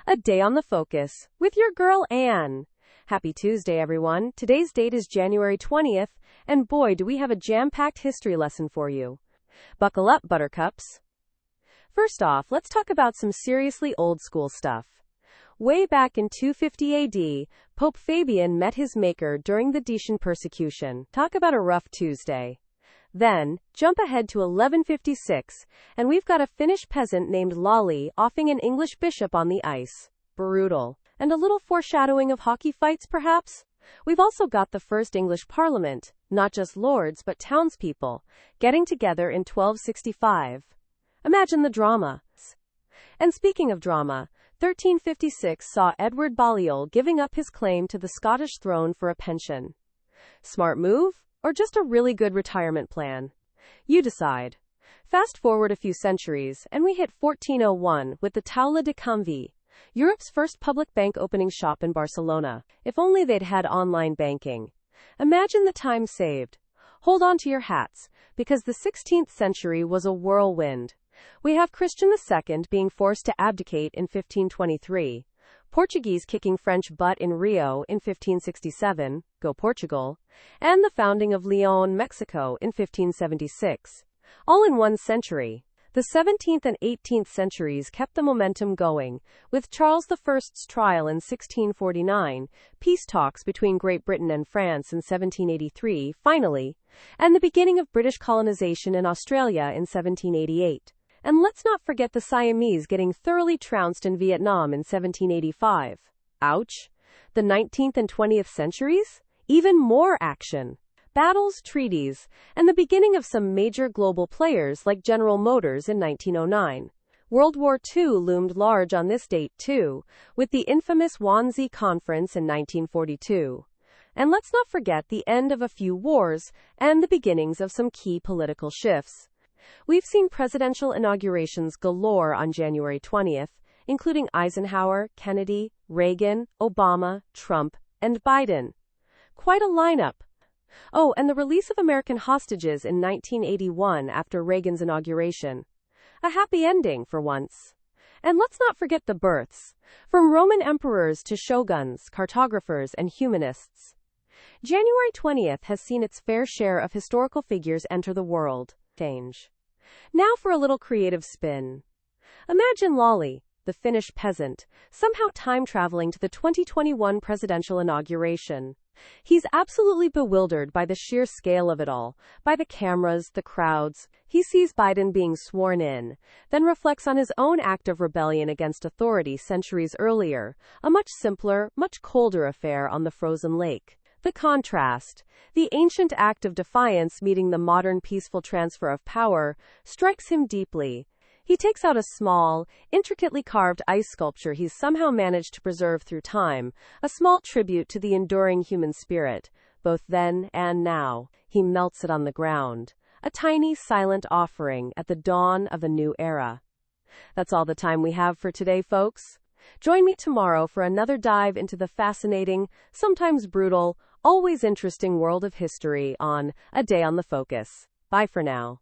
A Day on the Focus, with your girl Anne. Happy Tuesday, everyone. Today's date is January 20th, and boy, do we have a jam-packed history lesson for you. Buckle up, buttercups. First off, let's talk about some seriously old-school stuff. Way back in 250 AD, Pope Fabian met his maker during the Decian persecution. Talk about a rough Tuesday. Then, jump ahead to 1156, and we've got a Finnish peasant named Lolly offing an English bishop on the ice. Brutal. And a little foreshadowing of hockey fights, perhaps? We've also got the first English Parliament, not just lords but townspeople, getting together in 1265. Imagine the drama. And speaking of drama, 1356 saw Edward Balliol giving up his claim to the Scottish throne for a pension. Smart move? Or just a really good retirement plan? You decide. Fast forward a few centuries, and we hit 1401 with the Taula de Canvi, Europe's first public bank opening shop in Barcelona. If only they'd had online banking. Imagine the time saved. Hold on to your hats, because the 16th century was a whirlwind. We have Christian II being forced to abdicate in 1523. Portuguese kicking French butt in Rio in 1567, go Portugal, and the founding of León, Mexico in 1576. All in one century. The 17th and 18th centuries kept the momentum going, with Charles I's trial in 1649, peace talks between Great Britain and France in 1783, finally, and the beginning of British colonization in Australia in 1788. And let's not forget the Siamese getting thoroughly trounced in Vietnam in 1785. Ouch. The 19th and 20th centuries? Even more action. Battles, treaties, and the beginning of some major global players like General Motors in 1909. World War II loomed large on this date too, with the infamous Wannsee Conference in 1942. And let's not forget the end of a few wars and the beginnings of some key political shifts. We've seen presidential inaugurations galore on January 20th, including Eisenhower, Kennedy, Reagan, Obama, Trump, and Biden. Quite a lineup. Oh, and the release of American hostages in 1981 after Reagan's inauguration. A happy ending for once. And let's not forget the births, from Roman emperors to shoguns, cartographers, and humanists. January 20th has seen its fair share of historical figures enter the world. Change. Now for a little creative spin. Imagine Lolly, the Finnish peasant, somehow time-traveling to the 2021 presidential inauguration. He's absolutely bewildered by the sheer scale of it all, by the cameras, the crowds. He sees Biden being sworn in, then reflects on his own act of rebellion against authority centuries earlier, a much simpler, much colder affair on the frozen lake. The contrast, the ancient act of defiance meeting the modern peaceful transfer of power, strikes him deeply. He takes out a small, intricately carved ice sculpture he's somehow managed to preserve through time, a small tribute to the enduring human spirit, both then and now. He melts it on the ground, a tiny, silent offering at the dawn of a new era. That's all the time we have for today, folks. Join me tomorrow for another dive into the fascinating, sometimes brutal, always interesting world of history on A Day on the Focus. Bye for now.